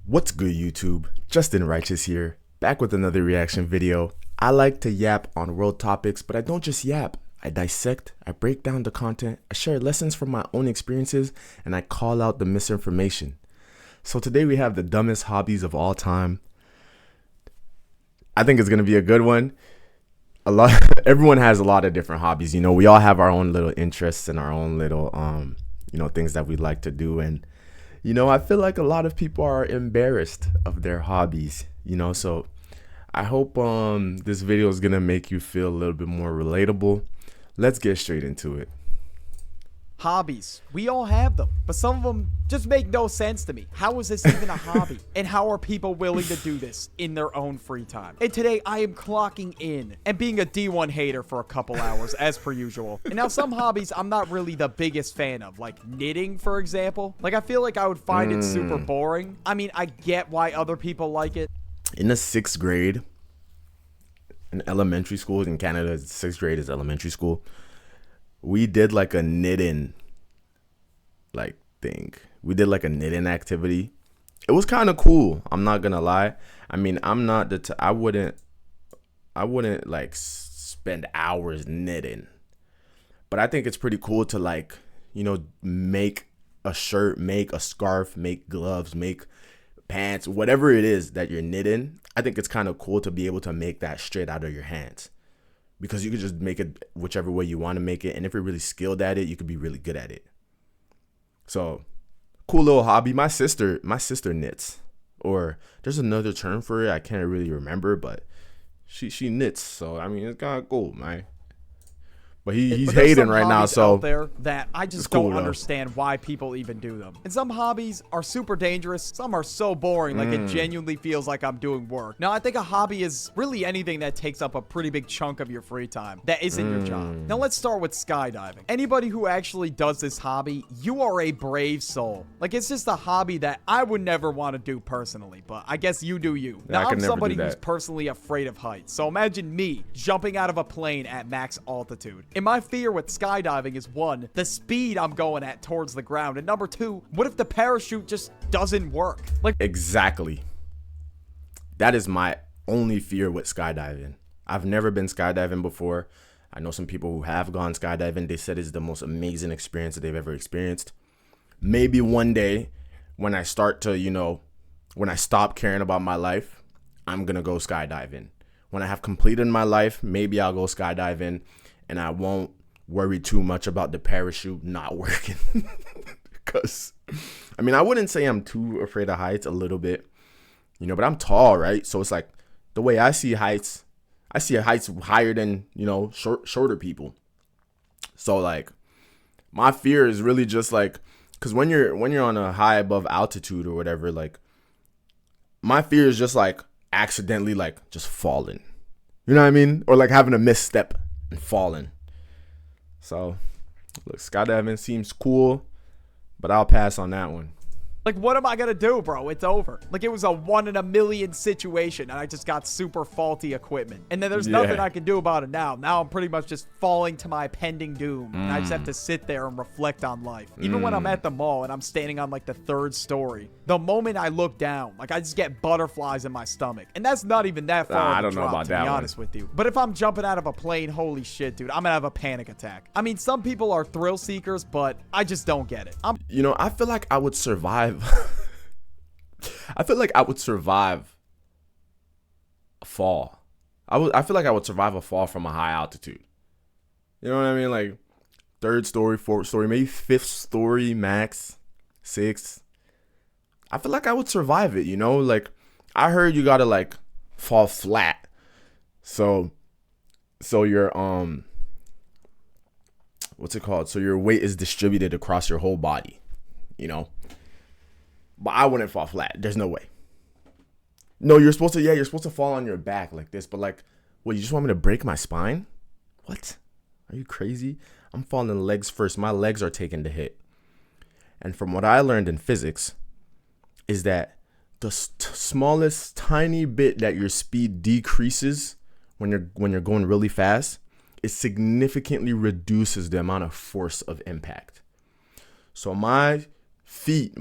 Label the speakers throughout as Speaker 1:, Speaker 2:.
Speaker 1: What's good, YouTube? Justin Righteous here, back with another reaction video. I like to yap on world topics, but I don't just yap. I dissect, I break down the content, I share lessons from my own experiences, and I call out the misinformation. So today we have the dumbest hobbies of all time. I think it's gonna be a good one. Everyone has a lot of different hobbies. You know, we all have our own little interests and our own little, things that we like to do. And I feel like a lot of people are embarrassed of their hobbies, so I hope this video is gonna make you feel a little bit more relatable. Let's get straight into it.
Speaker 2: Hobbies. We all have them, but some of them just make no sense to me. How is this even a hobby? And how are people willing to do this in their own free time? And today I am clocking in and being a D1 hater for a couple hours as per usual. And now some hobbies I'm not really the biggest fan of, like knitting, for example. Like I feel like I would find it super boring. I mean, I get why other people like it.
Speaker 1: In the 6th grade, in elementary school in Canada, 6th grade is elementary school. We did like a knitting thing. We did like a knitting activity. It was kind of cool. I'm not gonna lie. I mean, I'm not the I wouldn't like spend hours knitting, but I think it's pretty cool to make a shirt, make a scarf, make gloves, make pants, whatever it is that you're knitting. I think it's kind of cool to be able to make that straight out of your hands, because you could just make it whichever way you want to make it. And if you're really skilled at it, you could be really good at it. So cool little hobby. My sister knits, or there's another term for it. I can't really remember, but she knits. So, I mean, it's kind of cool, man. But he's hating right now, so
Speaker 2: out there that I just don't understand why people even do them. And some hobbies are super dangerous. Some are so boring, like it genuinely feels like I'm doing work. Now, I think a hobby is really anything that takes up a pretty big chunk of your free time that isn't your job. Now, let's start with skydiving. Anybody who actually does this hobby, you are a brave soul. Like, it's just a hobby that I would never want to do personally, but I guess you do you. Now, I'm somebody who's personally afraid of heights, so imagine me jumping out of a plane at max altitude. And my fear with skydiving is, one, the speed I'm going at towards the ground, and number two, what if the parachute just doesn't work? Like,
Speaker 1: exactly. That is my only fear with skydiving. I've never been skydiving before. I know some people who have gone skydiving. They said it's the most amazing experience that they've ever experienced. Maybe one day when I start to, when I stop caring about my life, I'm gonna go skydiving. When I have completed my life, maybe I'll go skydiving, and I won't worry too much about the parachute not working. Because, I mean, I wouldn't say I'm too afraid of heights, a little bit, but I'm tall, right? So it's like the way I see heights higher than, shorter people. So like my fear is really just like, because when you're on a high above altitude or whatever, like my fear is just like accidentally like just falling. You know what I mean? Or like having a misstep and falling. So look, skydiving seems cool, but I'll pass on that one.
Speaker 2: Like, what am I gonna do, bro? It's over. Like, it was a 1 in a million situation, and I just got super faulty equipment. And then there's nothing I can do about it now. Now I'm pretty much just falling to my pending doom. And I just have to sit there and reflect on life. Even when I'm at the mall and I'm standing on, like, the 3rd story, the moment I look down, like, I just get butterflies in my stomach. And that's not even that far
Speaker 1: I don't know about that, to be
Speaker 2: honest with you. But if I'm jumping out of a plane, holy shit, dude, I'm gonna have a panic attack. I mean, some people are thrill seekers, but I just don't get it.
Speaker 1: I feel like I would survive. I feel like I would survive a fall. I feel like I would survive a fall from a high altitude. You know what I mean? Like 3rd story, 4th story, maybe 5th story max, 6th. I feel like I would survive it, Like I heard you gotta like fall flat. So your what's it called? So your weight is distributed across your whole body, But I wouldn't fall flat. There's no way. No, you're supposed to fall on your back like this. But like, what, you just want me to break my spine? What? Are you crazy? I'm falling legs first. My legs are taking the hit. And from what I learned in physics is that the smallest tiny bit that your speed decreases when you're going really fast, it significantly reduces the amount of force of impact. So my feet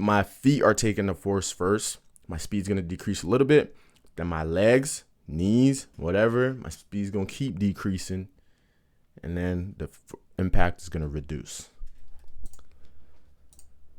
Speaker 1: are taking the force first, my speed's going to decrease a little bit. Then my legs, knees, whatever, my speed's going to keep decreasing. And then the impact is going to reduce.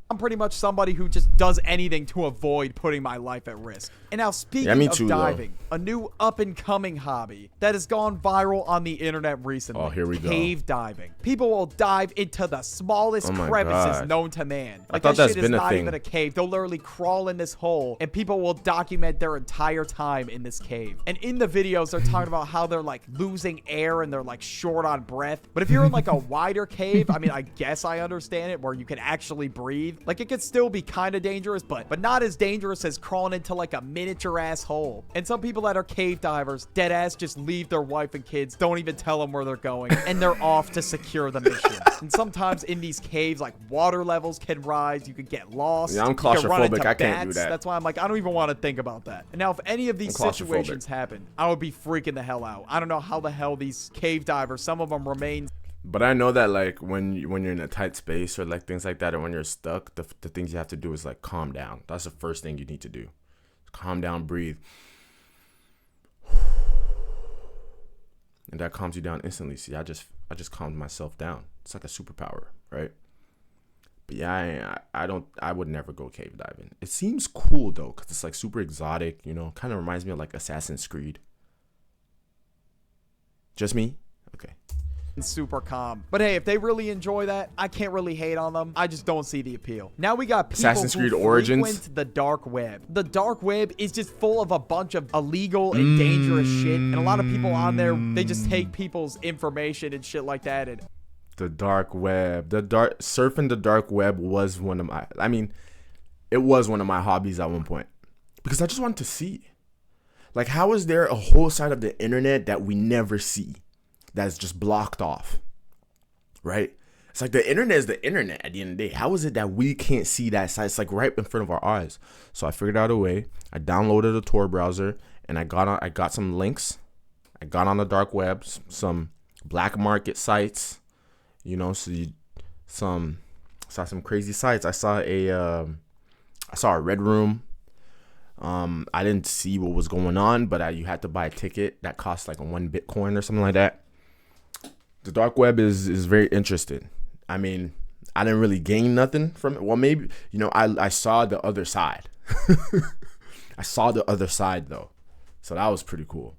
Speaker 2: I'm pretty much somebody who just does anything to avoid putting my life at risk. And now speaking of diving, a new up-and-coming hobby that has gone viral on the internet recently.
Speaker 1: Oh, here we go.
Speaker 2: Cave diving. People will dive into the smallest crevices known to man.
Speaker 1: Like, I thought that's been a thing.
Speaker 2: Not even a cave. They'll literally crawl in this hole, and people will document their entire time in this cave. And in the videos, they're talking about how they're like losing air and they're like short on breath. But if you're in like a wider cave, I mean, I guess I understand it, where you can actually breathe. Like, it could still be kind of dangerous, but not as dangerous as crawling into like a miniature ass hole. And some people that are cave divers, dead ass, just leave their wife and kids, don't even tell them where they're going, and they're off to secure the mission. And sometimes in these caves, like, water levels can rise, you could get lost.
Speaker 1: Yeah, I'm claustrophobic. I can't do that.
Speaker 2: That's why I'm like, I don't even want to think about that. And now if any of these situations happen, I would be freaking the hell out. I don't know how the hell these cave divers, some of them remain.
Speaker 1: But I know that, like, when you're in a tight space or like things like that, or when you're stuck, the things you have to do is like calm down. That's the first thing you need to do. Calm down, breathe, and that calms you down instantly. See, I just calmed myself down. It's like a superpower, right? But yeah, I would never go cave diving. It seems cool though, because it's like super exotic. You know, kind of reminds me of like Assassin's Creed. Just me? Okay.
Speaker 2: Super calm. But hey, if they really enjoy that, I can't really hate on them. I just don't see the appeal. Now we got people
Speaker 1: Assassin's Creed Origins.
Speaker 2: The dark web. The dark web is just full of a bunch of illegal and dangerous shit. And a lot of people on there, they just take people's information and shit like that. And
Speaker 1: the dark web. Surfing the dark web was one of my, it was one of my hobbies at one point. Because I just wanted to see. Like, how is there a whole side of the internet that we never see? That's just blocked off, right? It's like the internet is the internet at the end of the day. How is it that we can't see that site? It's like right in front of our eyes. So I figured out a way. I downloaded a Tor browser and I got some links. I got on the dark web, some black market sites, you know, saw some crazy sites. I saw a Red Room. I didn't see what was going on, but you had to buy a ticket that cost like 1 Bitcoin or something like that. The dark web is very interesting. I mean, I didn't really gain nothing from it. Well, maybe, you know, I saw the other side. I saw the other side though. So that was pretty cool.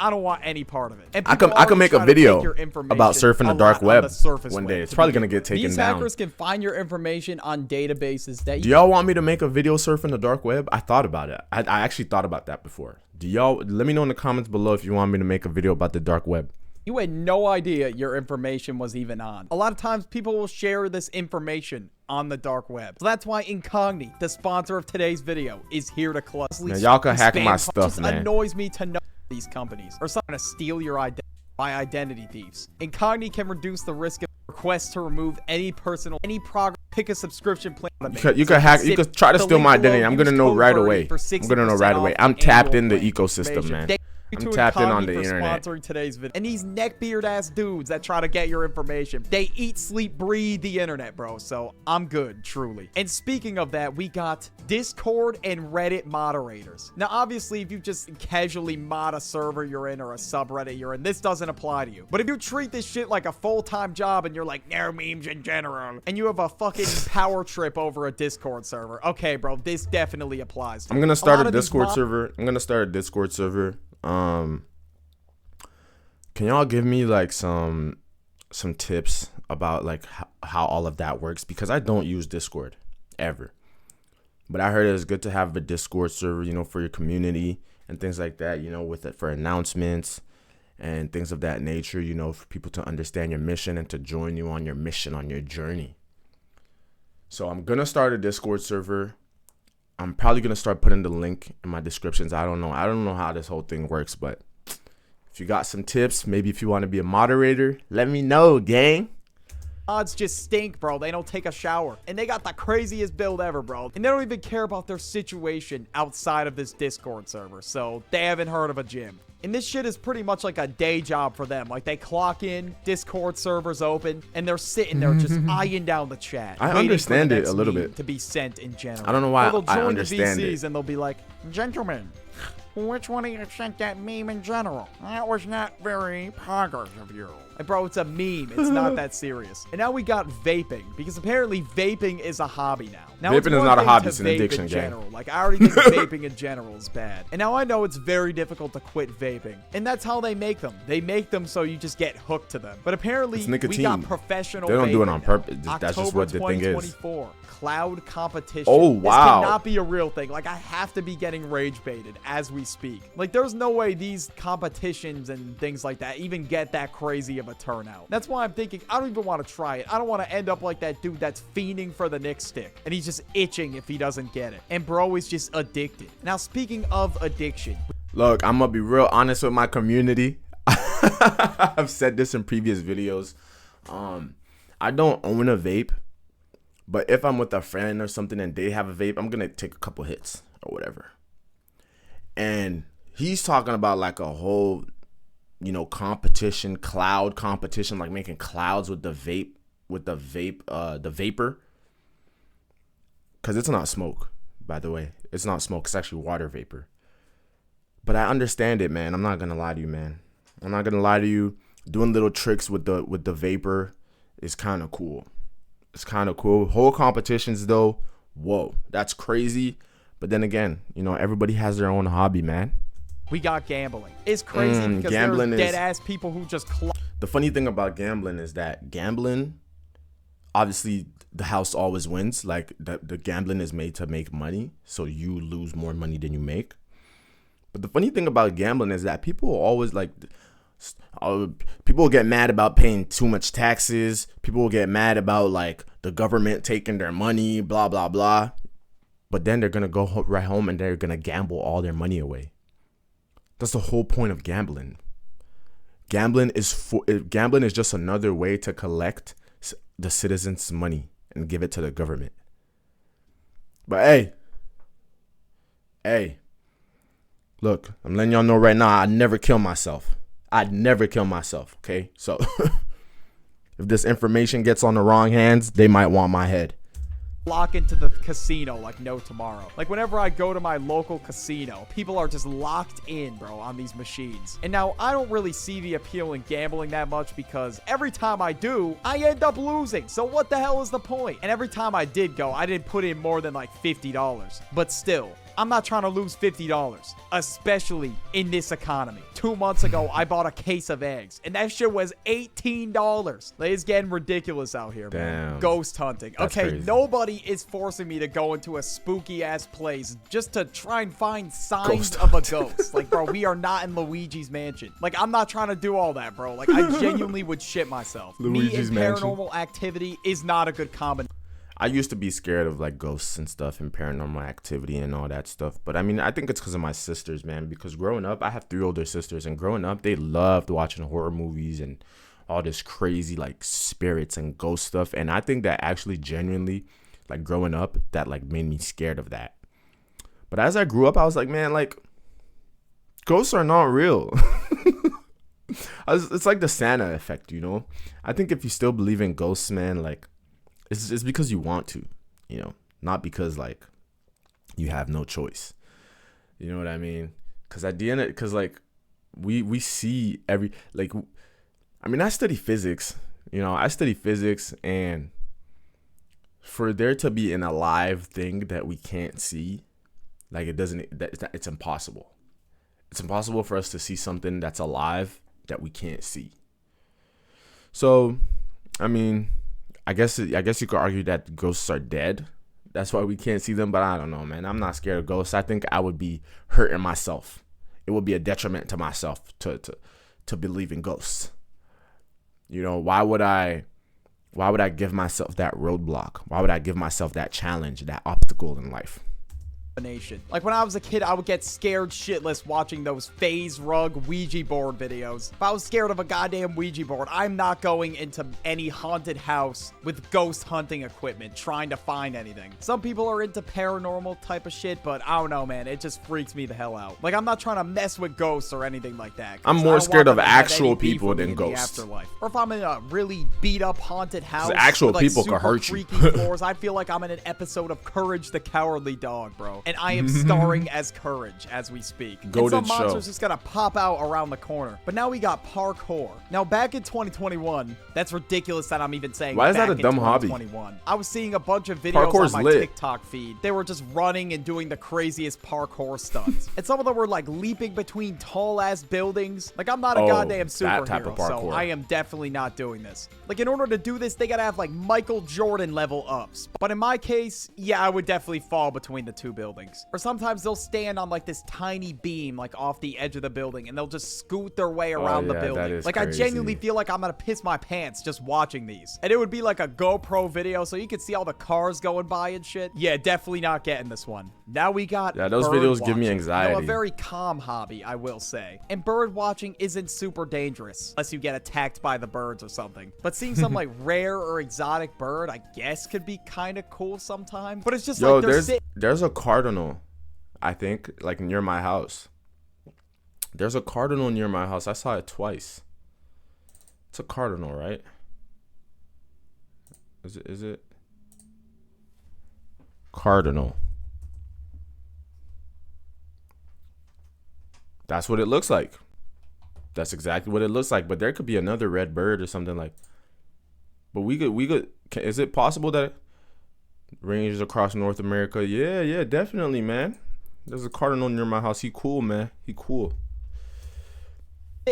Speaker 2: I don't want any part of it. And
Speaker 1: I can make a video about surfing the dark web one day. It's probably going to get taken down.
Speaker 3: These hackers can find your information on databases that
Speaker 1: Do y'all want me to make a video surfing the dark web? I thought about it. I actually thought about that before. Let me know in the comments below if you want me to make a video about the dark web.
Speaker 3: You had no idea your information was even on.
Speaker 2: A lot of times people will share this information on the dark web. So that's why Incogni, the sponsor of today's video, is here to closely.
Speaker 1: Now y'all can hack my stuff, man.
Speaker 2: It annoys me to know these companies are trying to steal your identity by identity thieves. Incogni can reduce the risk of requests to remove any progress. Pick a subscription plan.
Speaker 1: You could try to steal my identity. I'm gonna know right away. I'm tapped in the ecosystem, man. I'm tapped in on the internet.
Speaker 2: Sponsoring today's video. And these neckbeard ass dudes that try to get your information, they eat, sleep, breathe the internet, bro. So I'm good, truly. And speaking of that, we got Discord and Reddit moderators. Now, obviously, if you just casually mod a server you're in or a subreddit you're in, this doesn't apply to you. But if you treat this shit like a full-time job and you're like, no memes in general, and you have a fucking power trip over a Discord server, okay, bro, this definitely applies to you.
Speaker 1: I'm gonna start a Discord server. Can y'all give me like some tips about like how all of that works? Because I don't use Discord ever, but I heard it's good to have a Discord server, you know, for your community and things like that, you know, with it for announcements and things of that nature, you know, for people to understand your mission and to join you on your mission, on your journey. So I'm gonna start a Discord server. I'm probably going to start putting the link in my descriptions. I don't know how this whole thing works, but if you got some tips, maybe if you want to be a moderator, let me know, gang.
Speaker 2: Mods just stink, bro. They don't take a shower. And they got the craziest build ever, bro. And they don't even care about their situation outside of this Discord server. So they haven't heard of a gym. And this shit is pretty much like a day job for them. Like, they clock in, Discord servers open, and they're sitting there just eyeing down the chat.
Speaker 1: I understand it a little bit.
Speaker 2: To be sent in general.
Speaker 1: I don't know why
Speaker 2: they'll
Speaker 1: I
Speaker 2: join
Speaker 1: understand
Speaker 2: the VCs
Speaker 1: it.
Speaker 2: and they'll be like, gentlemen, which one of you sent that meme in general? That was not very poggers of you. And bro, it's a meme. It's not that serious. And now we got vaping, because apparently vaping is a hobby now.
Speaker 1: Vaping is not a hobby, it's an addiction,
Speaker 2: in
Speaker 1: gang.
Speaker 2: general. Like, I already think vaping in general is bad. And now I know it's very difficult to quit vaping. And that's how they make them. They make them so you just get hooked to them. But apparently,
Speaker 1: It's
Speaker 2: we
Speaker 1: nicotine.
Speaker 2: got professional
Speaker 1: They don't do it
Speaker 2: vaping
Speaker 1: on
Speaker 2: now.
Speaker 1: purpose. That's just what the thing is.
Speaker 2: October 2024, cloud competition.
Speaker 1: Oh, wow.
Speaker 2: This cannot be a real thing. Like, I have to be getting rage baited as we speak. Like, there's no way these competitions and things like that even get that crazy of a turnout. That's why I'm thinking, I don't even want to try it. I don't want to end up like that dude that's fiending for the Nick stick. And he's just itching if he doesn't get it. And bro is just addicted. Now, speaking of addiction.
Speaker 1: Look, I'm going to be real honest with my community. I've said this in previous videos. I don't own a vape. But if I'm with a friend or something and they have a vape, I'm going to take a couple hits or whatever. And he's talking about like a whole, you know, competition, cloud competition, like making clouds with the vapor. Because it's not smoke, by the way. It's not smoke. It's actually water vapor. But I understand it, man. I'm not going to lie to you, man. I'm not going to lie to you. Doing little tricks with the vapor is kind of cool. It's kind of cool. Whole competitions, though, whoa, that's crazy. But then again, you know, everybody has their own hobby, man.
Speaker 2: We got gambling. It's crazy because
Speaker 1: gambling
Speaker 2: there's dead-ass people who just...
Speaker 1: The funny thing about gambling is that gambling, obviously, the house always wins. Like, the gambling is made to make money, so you lose more money than you make. But the funny thing about gambling is that people always, like... people will get mad about paying too much taxes. People will get mad about like the government taking their money, blah, blah, blah. But then they're going to go right home and they're going to gamble all their money away. That's the whole point of gambling. Gambling is just another way to collect the citizens' money and give it to the government. But hey, look, I'm letting y'all know right now, I'd never kill myself. I'd never kill myself, okay? So if this information gets on the wrong hands, they might want my head.
Speaker 2: Lock into the casino like no tomorrow. Like, whenever I go to my local casino, people are just locked in, bro, on these machines. And now, I don't really see the appeal in gambling that much because every time I do, I end up losing. So what the hell is the point? And every time I did go, I didn't put in more than like $50. But still, I'm not trying to lose $50, especially in this economy. 2 months ago, I bought a case of eggs, and that shit was $18. Like, it's getting ridiculous out here, man.
Speaker 1: Damn.
Speaker 2: Ghost hunting.
Speaker 1: That's
Speaker 2: Okay,
Speaker 1: crazy.
Speaker 2: nobody is forcing me to go into a spooky-ass place just to try and find signs
Speaker 1: Ghost
Speaker 2: of a
Speaker 1: hunting.
Speaker 2: ghost. Like, bro, we are not in Luigi's Mansion. Like, I'm not trying to do all that, bro. Like, I genuinely would shit myself.
Speaker 1: Luigi's
Speaker 2: Me and
Speaker 1: Mansion.
Speaker 2: paranormal activity is not a good combination.
Speaker 1: I used to be scared of like ghosts and stuff and paranormal activity and all that stuff. But I mean, I think it's because of my sisters, man. Because growing up, I have 3 older sisters. And growing up, they loved watching horror movies and all this crazy like spirits and ghost stuff. And I think that actually genuinely, like growing up, that like made me scared of that. But as I grew up, I was like, man, like ghosts are not real. It's like the Santa effect, you know? I think if you still believe in ghosts, man, like it's because you want to, you know, not because like you have no choice. You know what I mean? Because at the end, because like we see every, like, I mean, I study physics, you know, and for there to be an alive thing that we can't see, like it's impossible. It's impossible for us to see something that's alive that we can't see. So, I mean, I guess you could argue that ghosts are dead. That's why we can't see them. But I don't know, man. I'm not scared of ghosts. I think I would be hurting myself. It would be a detriment to myself to believe in ghosts. You know, why would I give myself that roadblock? Why would I give myself that challenge, that obstacle in life?
Speaker 2: Like when I was a kid, I would get scared shitless watching those phase rug Ouija board videos. If I was scared of a goddamn Ouija board, I'm not going into any haunted house with ghost hunting equipment trying to find anything. Some people are into paranormal type of shit, but I don't know, man. It just freaks me the hell out. Like I'm not trying to mess with ghosts or anything like that.
Speaker 1: I'm more scared of actual people than ghosts.
Speaker 2: Afterlife. Or if I'm in a really beat up haunted house,
Speaker 1: actual
Speaker 2: with, like,
Speaker 1: people
Speaker 2: super
Speaker 1: could hurt you.
Speaker 2: creaky floors, I feel like I'm in an episode of Courage the Cowardly Dog, bro. And I am starring as Courage as we speak. And some monsters just gotta pop out around the corner. But now we got parkour. Now back in 2021, that's ridiculous that I'm even saying.
Speaker 1: Why is that a dumb hobby?
Speaker 2: I was seeing a bunch of videos
Speaker 1: Parkour's
Speaker 2: on my
Speaker 1: lit.
Speaker 2: TikTok feed. They were just running and doing the craziest parkour stunts. And some of them were like leaping between tall ass buildings. Like I'm not a goddamn
Speaker 1: that type of
Speaker 2: superhero, so
Speaker 1: parkour.
Speaker 2: I am definitely not doing this. Like in order to do this, they gotta have like Michael Jordan level ups. But in my case, yeah, I would definitely fall between the two buildings. Or sometimes they'll stand on like this tiny beam like off the edge of the building and they'll just scoot their way around the building. Like
Speaker 1: crazy.
Speaker 2: I genuinely feel like I'm gonna piss my pants just watching these. And it would be like a GoPro video so you could see all the cars going by and shit. Yeah, definitely not getting this one. Now we got
Speaker 1: those
Speaker 2: bird
Speaker 1: videos give me
Speaker 2: watching.
Speaker 1: anxiety.
Speaker 2: You know, a very calm hobby, I will say. And bird watching isn't super dangerous unless you get attacked by the birds or something. But seeing some like rare or exotic bird, I guess could be kind of cool sometimes. But it's just like
Speaker 1: there's a cardinal, I think, like near my house. There's a cardinal near my house. I saw it twice. It's a cardinal, right? Is it? Cardinal. That's what it looks like. That's exactly what it looks like. But there could be another red bird or something like. But we could. Is it possible that it ranges across North America? Yeah, definitely, man. There's a cardinal near my house. He cool, man. He cool.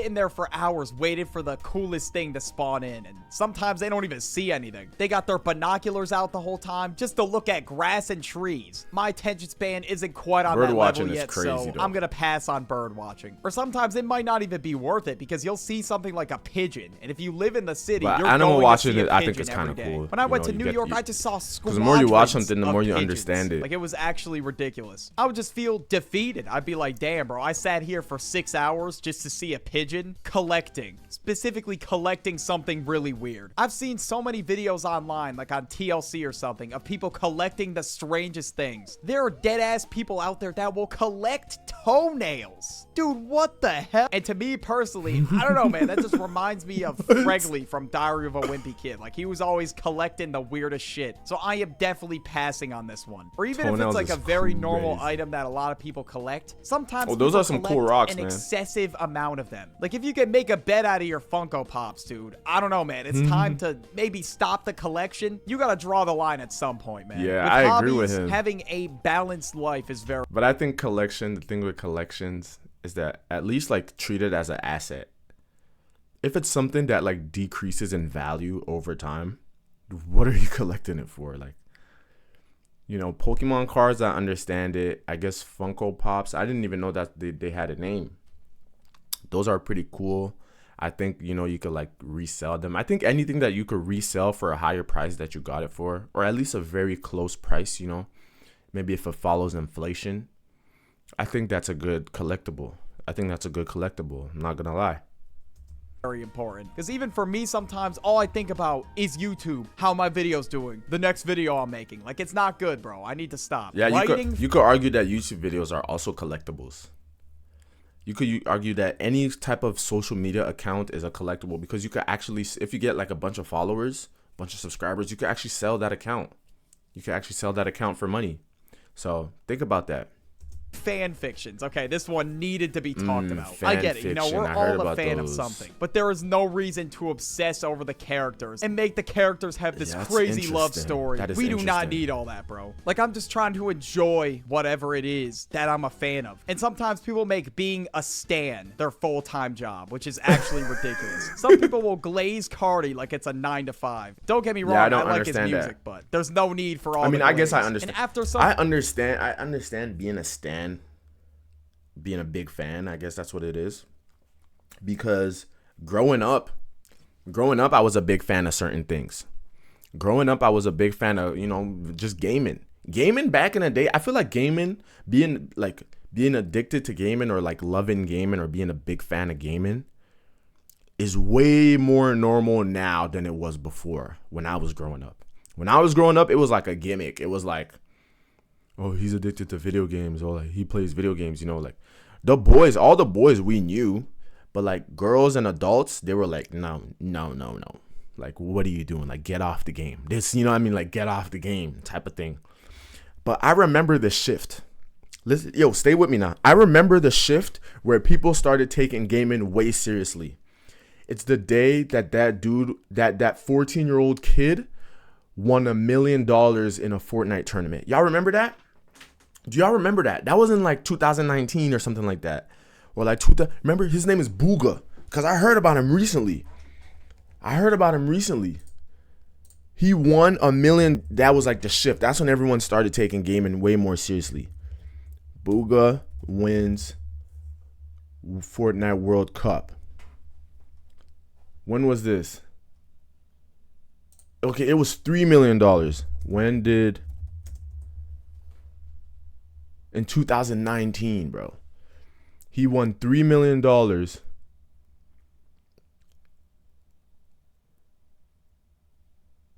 Speaker 2: In there for hours waiting for the coolest thing to spawn in, and sometimes they don't even see anything. They got their binoculars out the whole time just to look at grass and trees. My attention span isn't quite on that level yet, so I'm gonna pass on bird watching. Or sometimes it might not even be worth it because you'll see something like a pigeon, and if you live in the city, you're
Speaker 1: animal
Speaker 2: going to see
Speaker 1: watching
Speaker 2: a
Speaker 1: it. I think
Speaker 2: pigeon
Speaker 1: it's kind of
Speaker 2: every day.
Speaker 1: cool.
Speaker 2: When I went to New York, I just saw squadrons
Speaker 1: because the more you watch something, the more you
Speaker 2: pigeons.
Speaker 1: understand it.
Speaker 2: Like it was actually ridiculous. I would just feel defeated. I'd be like, damn, bro, I sat here for 6 hours just to see a pigeon specifically collecting something really weird. I've seen so many videos online, like on TLC or something, of people collecting the strangest things. There are dead ass people out there that will collect toenails. Dude, what the hell? And to me personally, I don't know, man, that just reminds me of Fregley from Diary of a Wimpy Kid. Like he was always collecting the weirdest shit. So I am definitely passing on this one. Or even if it's like a very normal item that a lot of people collect, sometimes
Speaker 1: those are some cool rocks,
Speaker 2: an
Speaker 1: man.
Speaker 2: Excessive amount of them. Like if you can make a bed out of your Funko Pops, dude, I don't know, man. It's time to maybe stop the collection. You gotta draw the line at some point, man.
Speaker 1: Yeah,
Speaker 2: with
Speaker 1: I
Speaker 2: hobbies,
Speaker 1: agree with him.
Speaker 2: Having a balanced life is very.
Speaker 1: But I think the thing with collections is that at least like treat it as an asset. If it's something that like decreases in value over time, what are you collecting it for? Like, you know, Pokemon cards, I understand it. I guess Funko Pops, I didn't even know that they had a name. Those are pretty cool. I think, you know, you could like resell them. I think anything that you could resell for a higher price that you got it for, or at least a very close price, you know, maybe if it follows inflation, I think that's a good collectible. I'm not gonna lie.
Speaker 2: Very important, because even for me, sometimes all I think about is YouTube, how my video's doing, the next video I'm making. Like, it's not good, bro. I need to stop.
Speaker 1: Yeah, you could argue that YouTube videos are also collectibles. You could argue that any type of social media account is a collectible, because you could actually, if you get like a bunch of followers, a bunch of subscribers, you could actually sell that account. You could actually sell that account for money. So think about that.
Speaker 2: Fan fictions. Okay, this one needed to be talked about. I get it. You know, we're all a fan of something. But there is no reason to obsess over the characters and make the characters have this crazy love story. We do not need all that, bro. Like, I'm just trying to enjoy whatever it is that I'm a fan of. And sometimes people make being a stan their full-time job, which is actually ridiculous. Some people will glaze Cardi like it's a 9 to 5. Don't get me wrong, I like his music, but there's no need for all
Speaker 1: I guess I understand.
Speaker 2: And after
Speaker 1: I understand being a stan. Being a big fan, I guess that's what it is. Because growing up, I was a big fan of certain things. Growing up, I was a big fan of, you know, just gaming. Gaming back in the day, I feel like gaming, being addicted to gaming or like loving gaming or being a big fan of gaming is way more normal now than it was before when I was growing up. When I was growing up, it was like a gimmick. It was like, oh, he's addicted to video games, or like he plays video games, you know, like all the boys we knew, but like girls and adults, they were like, no. Like, what are you doing? Like, get off the game. This, you know what I mean? Like, get off the game type of thing. But I remember the shift. Listen, yo, stay with me now. I remember the shift where people started taking gaming way seriously. It's the day that dude, that 14-year-old kid won $1 million in a Fortnite tournament. Y'all remember that? Do y'all remember that? That was in like 2019 or something like that. Or like, remember, his name is Booga. Because I heard about him recently. He won $1 million. That was like the shift. That's when everyone started taking gaming way more seriously. Booga wins Fortnite World Cup. When was this? Okay, it was $3 million. When did? In 2019, bro. He won $3 million.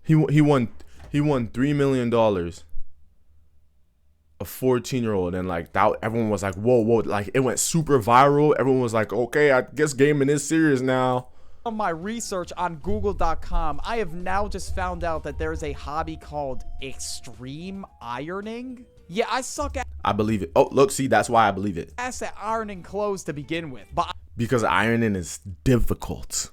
Speaker 1: He won $3 million. A 14-year-old, and like that, everyone was like, whoa, like it went super viral. Everyone was like, okay, I guess gaming is serious now.
Speaker 2: On my research on Google.com, I have now just found out that there's a hobby called extreme ironing. Yeah, I suck at.
Speaker 1: I believe it. Oh, look, see, that's why I believe it.
Speaker 2: Ass at ironing clothes to begin with, but
Speaker 1: because ironing is difficult.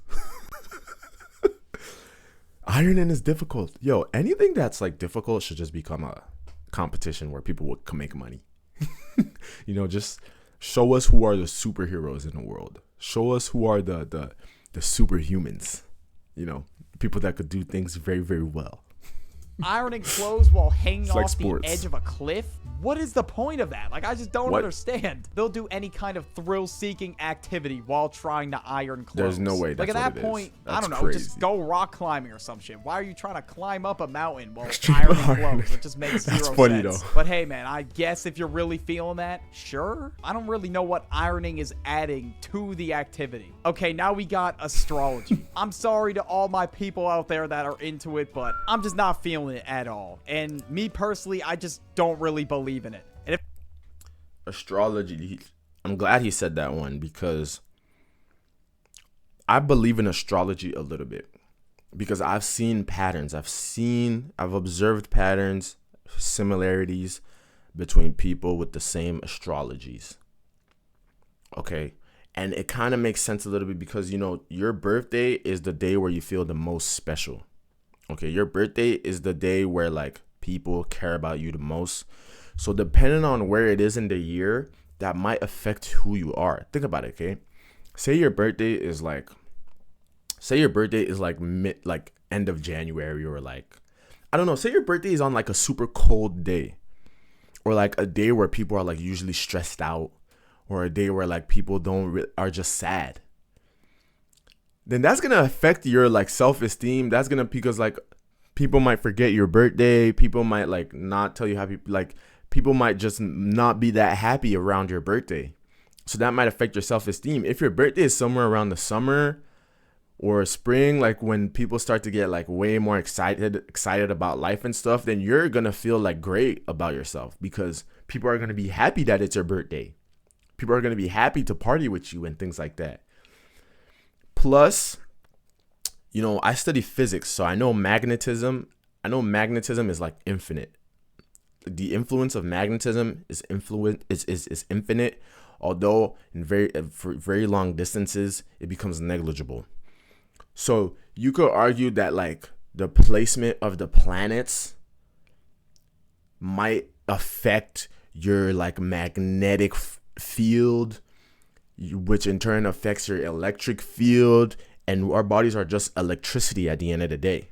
Speaker 1: Ironing is difficult. Yo, anything that's like difficult should just become a competition where people can make money. You know, just show us who are the superheroes in the world. Show us who are the superhumans. You know, people that could do things very, very well.
Speaker 2: Ironing clothes while hanging
Speaker 1: like
Speaker 2: off
Speaker 1: sports.
Speaker 2: the edge of a cliff? What is the point of that? Like, I just don't understand. They'll do any kind of thrill-seeking activity while trying to iron clothes.
Speaker 1: There's no way that's
Speaker 2: like, at that
Speaker 1: what it
Speaker 2: point,
Speaker 1: is.
Speaker 2: I don't know,
Speaker 1: crazy.
Speaker 2: just go rock climbing or some shit. Why are you trying to climb up a mountain while
Speaker 1: Extreme
Speaker 2: ironing
Speaker 1: ironing.
Speaker 2: clothes? It just makes zero
Speaker 1: That's funny,
Speaker 2: sense.
Speaker 1: though.
Speaker 2: But hey, man, I guess if you're really feeling that, sure. I don't really know what ironing is adding to the activity. Okay, now we got astrology. I'm sorry to all my people out there that are into it, but I'm just not feeling it at all. And me personally, I just don't really believe in it. And if
Speaker 1: Astrology, I'm glad he said that one, because I believe in astrology a little bit, because I've seen patterns. I've observed patterns, similarities between people with the same astrologies. Okay. And it kind of makes sense a little bit because, you know, your birthday is the day where you feel the most special. Okay. Your birthday is the day where like people care about you the most. So depending on where it is in the year, that might affect who you are. Think about it, okay? Say your birthday is like end of January, or like, I don't know, say your birthday is on like a super cold day, or like a day where people are like usually stressed out, or a day where like people are just sad. Then that's going to affect your like self-esteem. That's going to, because like people might forget your birthday. People might like not tell you happy, like people might just not be that happy around your birthday. So that might affect your self-esteem. If your birthday is somewhere around the summer or spring, like when people start to get like way more excited about life and stuff, then you're going to feel like great about yourself, because people are going to be happy that it's your birthday. People are going to be happy to party with you and things like that. Plus, you know, I study physics, so I know magnetism. I know magnetism is like infinite. The influence of magnetism is infinite, although for very long distances it becomes negligible. So you could argue that like the placement of the planets might affect your like magnetic field, which in turn affects your electric field, and our bodies are just electricity at the end of the day.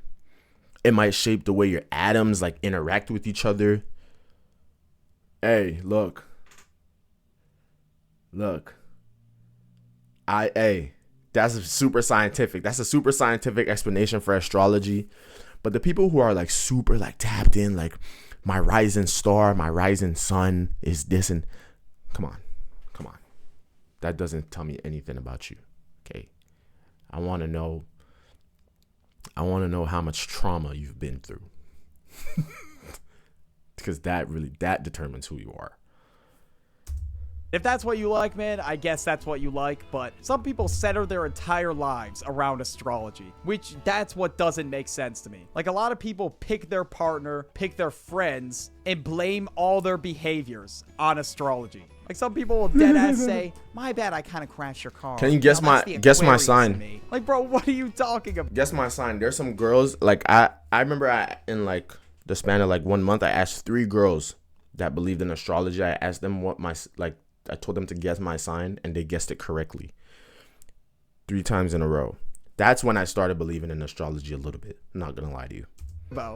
Speaker 1: It might shape the way your atoms like interact with each other. Hey, look. That's super scientific. That's a super scientific explanation for astrology. But the people who are like super like tapped in, like my rising star, my rising sun is this. And come on. That doesn't tell me anything about you. Okay. I want to know how much trauma you've been through. Because that determines who you are.
Speaker 2: If that's what you like, man, I guess that's what you like, but some people center their entire lives around astrology, which that's what doesn't make sense to me. Like, a lot of people pick their partner, pick their friends, and blame all their behaviors on astrology. Like, some people will deadass say, my bad, I kind of crashed your car.
Speaker 1: Can you guess my sign?
Speaker 2: Like, bro, what are you talking about?
Speaker 1: Guess my sign. There's some girls, like, I remember in like the span of like 1 month, I asked 3 girls that believed in astrology. I asked them I told them to guess my sign, and they guessed it correctly 3 times in a row. That's when I started believing in astrology a little bit. I'm not gonna lie to you.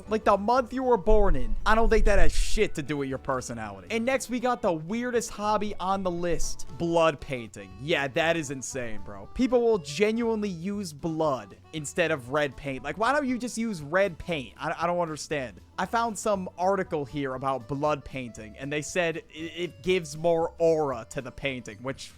Speaker 2: Like the month you were born in. I don't think that has shit to do with your personality. And next we got the weirdest hobby on the list. Blood painting. Yeah, that is insane, bro. People will genuinely use blood instead of red paint. Like, why don't you just use red paint? I don't understand. I found some article here about blood painting, and they said it gives more aura to the painting, which,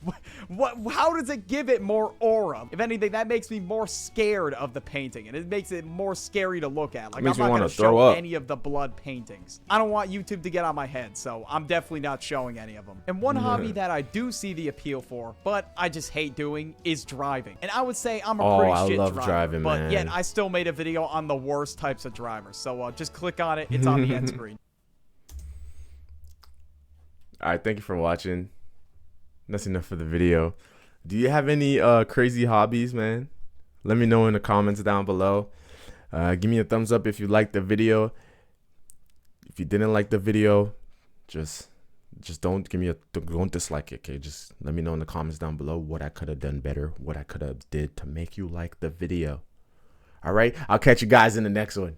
Speaker 2: how does it give it more aura? If anything, that makes me more scared of the painting, and it makes it more scary to look at. Like, I'm not going to show any of the blood paintings. I don't want YouTube to get on my head, so I'm definitely not showing any of them. And one hobby that I do see the appeal for, but I just hate doing, is driving. And I would say I'm a pretty shit driver.
Speaker 1: Driving,
Speaker 2: but
Speaker 1: man.
Speaker 2: yet I still made a video on the worst types of drivers. So just click on it. It's on the end screen.
Speaker 1: All right, thank you for watching. That's enough for the video. Do you have any crazy hobbies, man? Let me know in the comments down below. Give me a thumbs up if you liked the video. If you didn't like the video, just don't dislike it, okay? Just let me know in the comments down below what I could have done better, what I could have did to make you like the video. All right, I'll catch you guys in the next one.